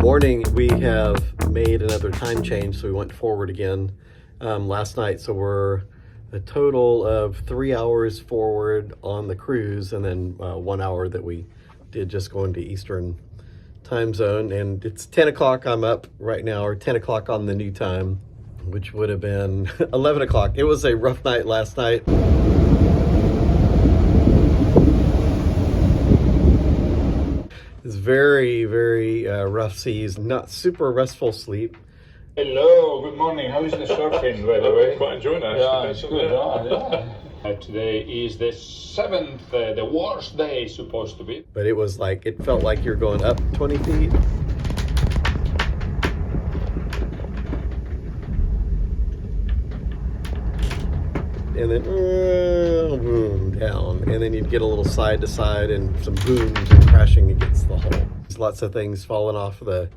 morning, we have made another time change, so we went forward again last night. So we're a total of 3 hours forward on the cruise, and then 1 hour that we did just going to Eastern time zone. And it's 10 o'clock. I'm up right now, or 10 o'clock on the new time, which would have been 11 o'clock. It was a rough night last night. It's very, very rough seas, not super restful sleep. Hello, good morning. How is the surfing, by the way? Quite enjoying that. Yeah, it's good. Today is the 7th, the worst day supposed to be. But it was like, it felt like you're going up 20 feet. And then boom, down, and then you'd get a little side to side and some booms and crashing against the hull. There's lots of things falling off the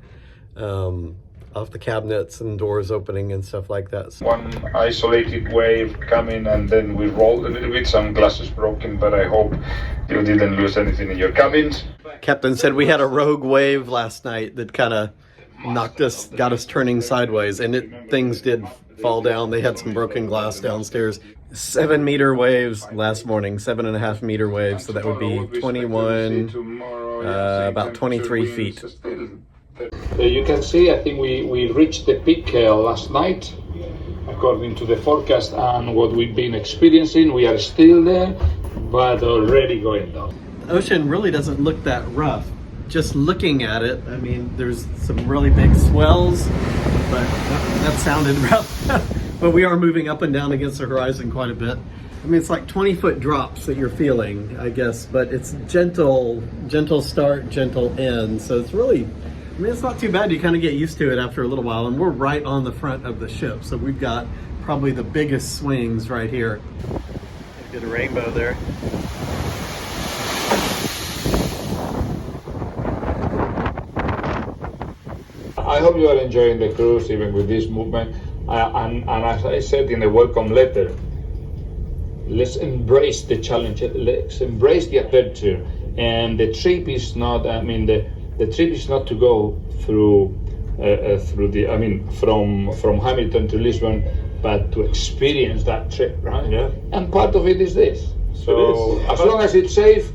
cabinets and doors opening and stuff like that. So one isolated wave coming, and then we rolled a little bit, some glasses broken, but I hope you didn't lose anything in your cabins. Captain said we had a rogue wave last night that kind of knocked us, got us turning sideways, and things did fall down. They had some broken glass downstairs. 7-meter waves last morning, 7.5 meter waves, so that would be 21, about 23 feet. You can see, I think we reached the peak last night, according to the forecast and what we've been experiencing. We are still there, but already going down. The ocean really doesn't look that rough. Just looking at it, I mean, there's some really big swells, but that sounded rough. But we are moving up and down against the horizon quite a bit. I mean, it's like 20-foot drops that you're feeling, I guess, but it's gentle start, gentle end. So it's really, I mean, it's not too bad. You kind of get used to it after a little while, and we're right on the front of the ship. So we've got probably the biggest swings right here. Get a rainbow there. I hope you are enjoying the cruise, even with this movement. And as I said in the welcome letter, let's embrace the challenge, let's embrace the adventure. And the trip is not, I mean, the trip is not to go through from Hamilton to Lisbon, but to experience that trip, right? Yeah. And part of it is this. So it is. as long as it's safe.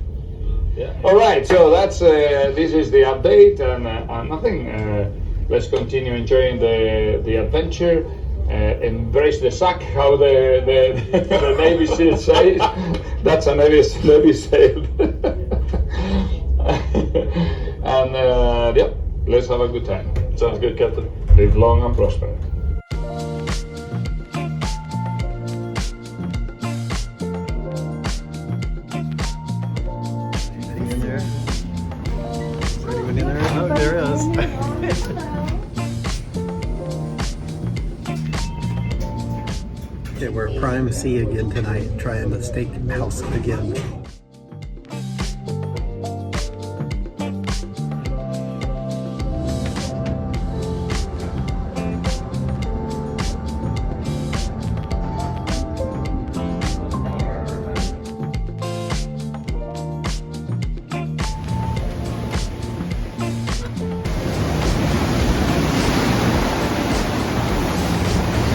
Yeah. All right. So that's this is the update, and nothing. Let's continue enjoying the adventure. Embrace the suck, how the Navy SEAL says. That's a Navy SEAL. And yeah, let's have a good time. Sounds good, Captain. Live long and prosper. Anything in there? Is there anyone in there? Oh, there is. Okay, we're at Prime Sea again tonight, trying the steakhouse again.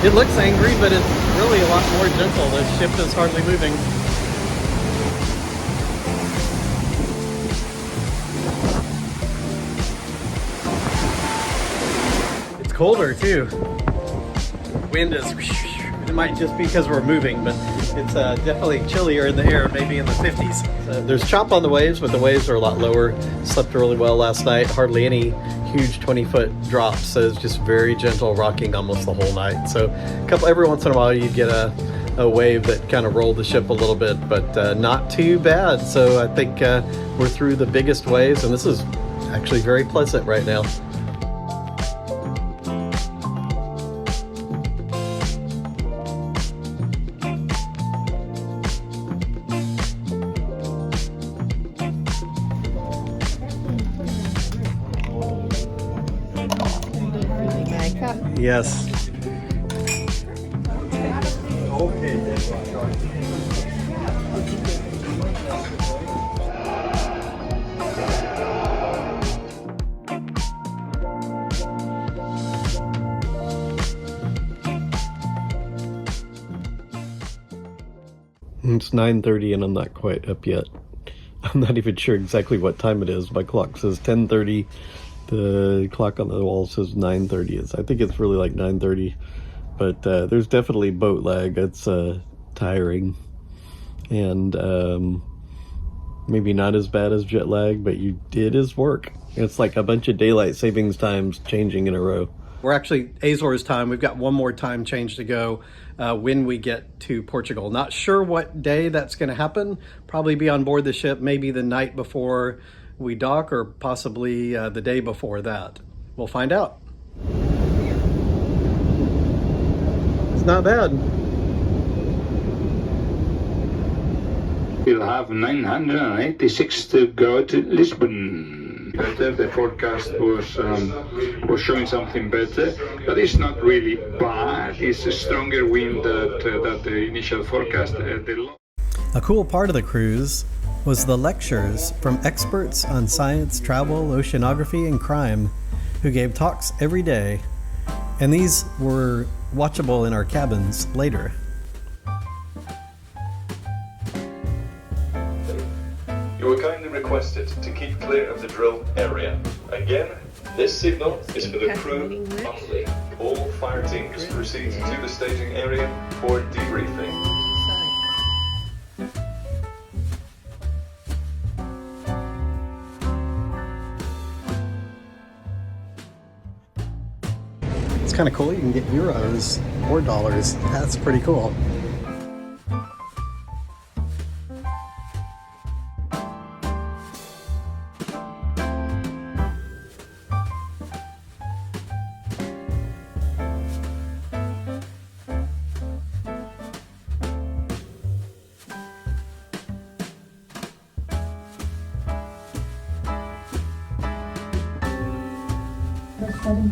It looks angry, but it's really a lot more gentle. The ship is hardly moving. It's colder too. Wind is, it might just be because we're moving, but it's definitely chillier in the air, maybe in the 50s. So there's chop on the waves, but the waves are a lot lower. Slept really well last night, hardly any huge 20-foot drops, so it's just very gentle, rocking almost the whole night. So every once in a while you get a wave that kind of rolled the ship a little bit, but not too bad. So I think we're through the biggest waves, and this is actually very pleasant right now. Yes. It's 9:30 and I'm not quite up yet. I'm not even sure exactly what time it is. My clock says 10:30. The clock on the wall says 9:30. I think it's really like 9:30. But there's definitely boat lag. It's tiring. And maybe not as bad as jet lag, but it is work. It's like a bunch of daylight savings times changing in a row. We're actually Azores time. We've got one more time change to go when we get to Portugal. Not sure what day that's going to happen. Probably be on board the ship maybe the night before we dock, or possibly the day before that. We'll find out. It's not bad. We'll have 986 to go to Lisbon. Better, the forecast was showing something better, but it's not really bad. It's a stronger wind than the initial forecast. A cool part of the cruise was the lectures from experts on science, travel, oceanography, and crime, who gave talks every day, and these were watchable in our cabins later. You are kindly requested to keep clear of the drill area. Again, this signal is for the crew only. All fire teams proceed to the staging area for debriefing. It's kind of cool. You can get euros or dollars. That's pretty cool.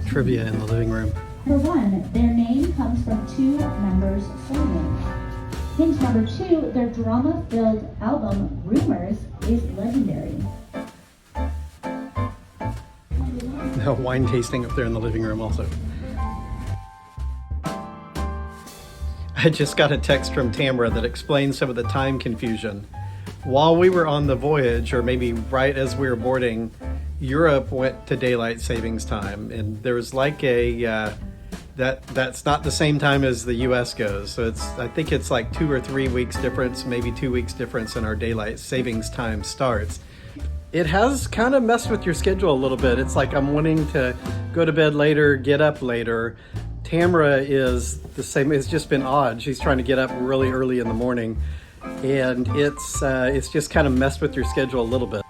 Trivia in the living room. Number 1, their name comes from 2 members' surnames. Hint number 2, their drama-filled album, Rumors, is legendary. No wine tasting up there in the living room also. I just got a text from Tamara that explains some of the time confusion. While we were on the voyage, or maybe right as we were boarding, Europe went to daylight savings time, and there was like a that's not the same time as the US goes. So I think it's like 2 or 3 weeks difference, maybe 2 weeks difference in our daylight savings time starts. It has kind of messed with your schedule a little bit. It's like I'm wanting to go to bed later, get up later. Tamara is the same. It's just been odd. She's trying to get up really early in the morning, and it's just kind of messed with your schedule a little bit.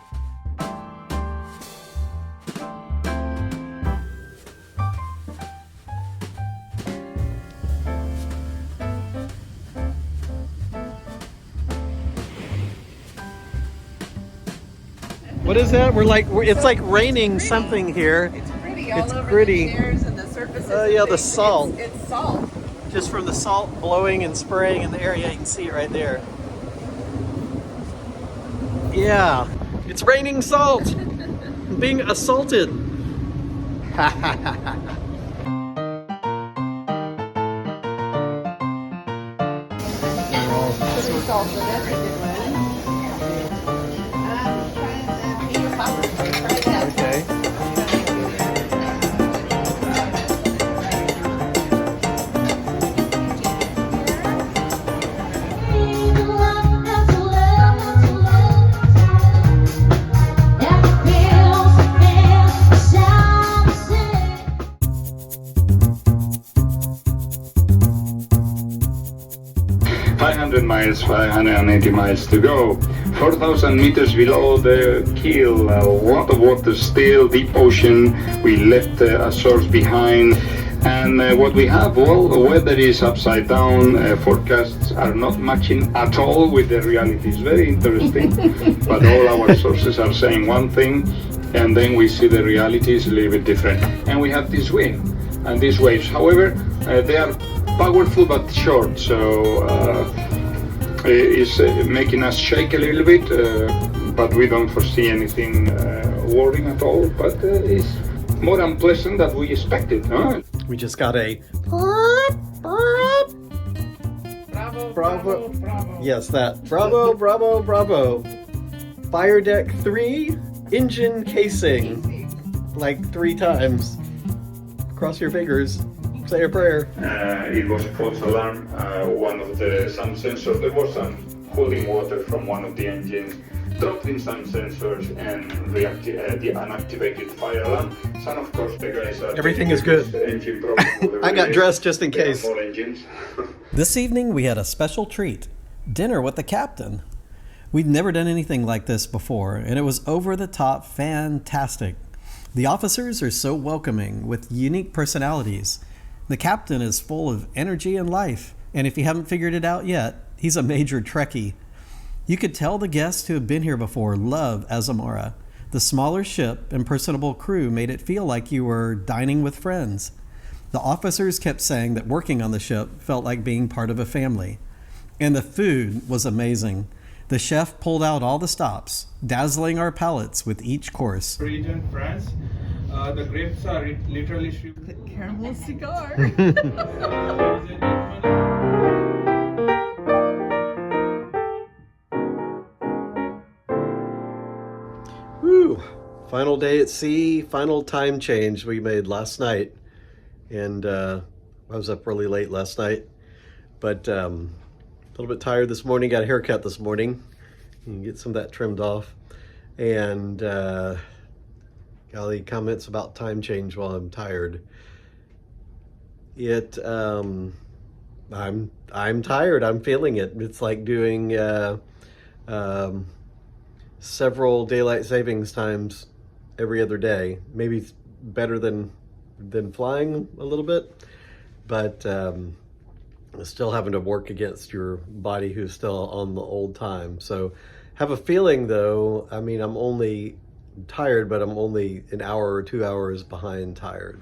What is that? It's like raining something here. It's pretty. It's all over pretty. The chairs and the surfaces. Oh yeah, the It's salt. It's salt. Just from the salt blowing and spraying in the area, you can see it right there. Yeah, it's raining salt. I'm being assaulted. Pretty salt, so that's a good one. Try the poppers. Try that. Okay. Miles, 580 miles to go. 4,000 meters below the keel, a lot of water still, deep ocean. We left Azores behind. And what we have, well, the weather is upside down. Forecasts are not matching at all with the reality. It's very interesting. But all our sources are saying one thing, and then we see the reality is a little bit different. And we have this wind and these waves. However, they are powerful but short, so it's making us shake a little bit, but we don't foresee anything worrying at all. But it's more unpleasant than we expected, huh? We just got a Bravo, Bravo. Yes, that. Bravo, bravo, bravo. Fire deck 3, engine casing. Like 3 times. Cross your fingers. Say a prayer. It was a false alarm. One of some sensors, there was some cooling water from one of the engines, dropped in some sensors and unactivated fire alarm. So of course the guys are Everything is good. Engine problem. I got dressed just in case. More engines. This evening we had a special treat. Dinner with the captain. We'd never done anything like this before, and it was over the top fantastic. The officers are so welcoming with unique personalities. The captain is full of energy and life, and if you haven't figured it out yet, he's a major Trekkie. You could tell the guests who have been here before love Azamara. The smaller ship and personable crew made it feel like you were dining with friends. The officers kept saying that working on the ship felt like being part of a family. And the food was amazing. The chef pulled out all the stops, dazzling our palates with each course. Region, France. The grapes are literally The caramel cigar. Woo! Final day at sea, final time change we made last night. And I was up really late last night, but a little bit tired this morning. Got a haircut this morning. You can get some of that trimmed off. And golly, comments about time change while I'm tired. I'm tired. I'm feeling it. It's like doing several daylight savings times every other day. Maybe it's better than flying a little bit, but still having to work against your body who's still on the old time. So have a feeling though, I mean, I'm only tired, but I'm only an hour or 2 hours behind tired.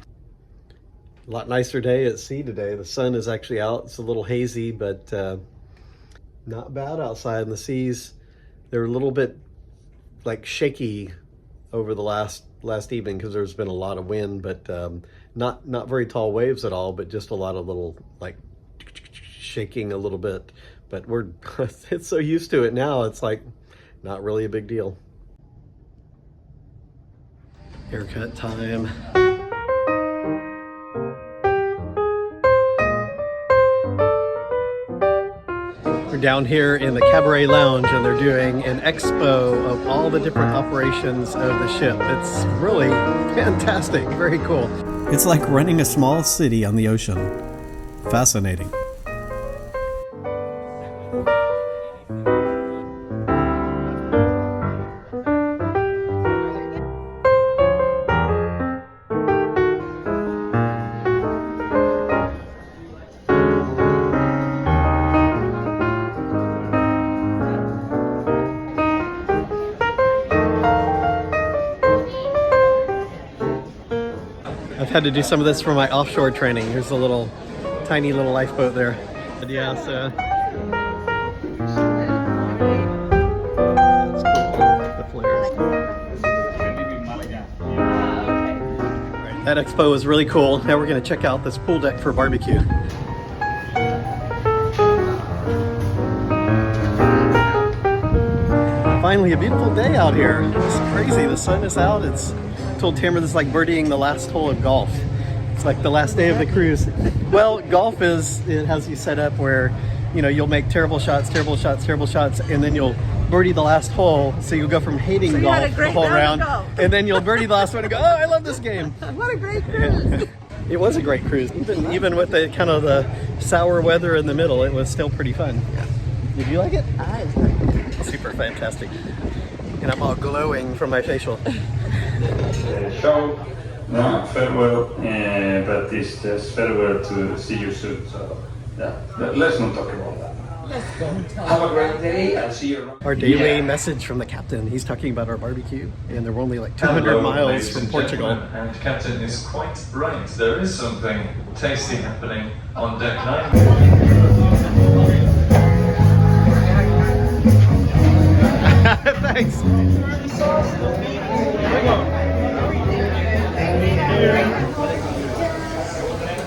A lot nicer day at sea today. The sun is actually out. It's a little hazy, but not bad outside. And the seas, they're a little bit like shaky over the last evening because there's been a lot of wind, but not very tall waves at all, but just a lot of little like shaking a little bit. But we're it's so used to it now, it's like not really a big deal. Haircut time. We're down here in the Cabaret Lounge and they're doing an expo of all the different operations of the ship. It's really fantastic, very cool. It's like running a small city on the ocean. Fascinating. I've had to do some of this for my offshore training. Here's a tiny little lifeboat there. But yeah, so that's cool. The flares. Right, that expo was really cool. Now we're gonna check out this pool deck for barbecue. Finally, a beautiful day out here. It's crazy. The sun is out. I told Tamara this is like birdieing the last hole of golf. It's like the last day of the cruise. Well, golf it has you set up where, you know, you'll make terrible shots, and then you'll birdie the last hole. So you'll go from hating golf the whole round, and then you'll birdie the last one and go, oh, I love this game. What a great cruise. It was a great cruise. Even with the kind of the sour weather in the middle, it was still pretty fun. Yeah. Did you like it? Super fantastic. And I'm all glowing from my facial. Show, no, farewell, but it's just farewell to see you soon. So, yeah, let's not talk about that. Let's go. Have a great day. I'll see you around. Our daily message from the captain. He's talking about our barbecue, and they're only like 200 miles from Portugal. And Captain is quite right. There is something tasty happening on deck 9. Thanks.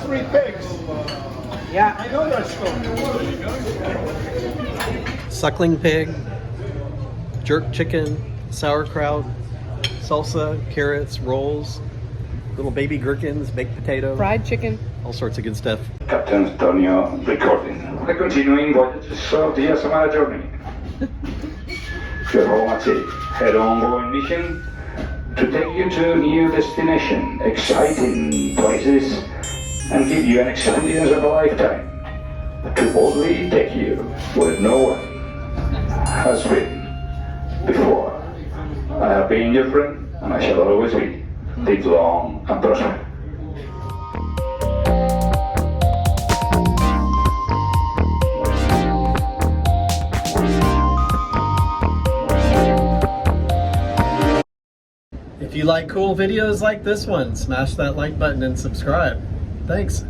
Three pigs. Yeah, I know that store. Suckling pig, jerk chicken, sauerkraut, salsa, carrots, rolls, little baby gherkins, baked potato, Fried chicken. all sorts of good stuff. Captain Antonio recording. The continuing voyages of the Azores journey. Your home at sea. Head ongoing mission to take you to a new destination, exciting places, and give you an experience of a lifetime. To boldly take you where no one has been before. I have been your friend, and I shall always be. Live long and prosper. If you like cool videos like this one, smash that like button and subscribe. Thanks.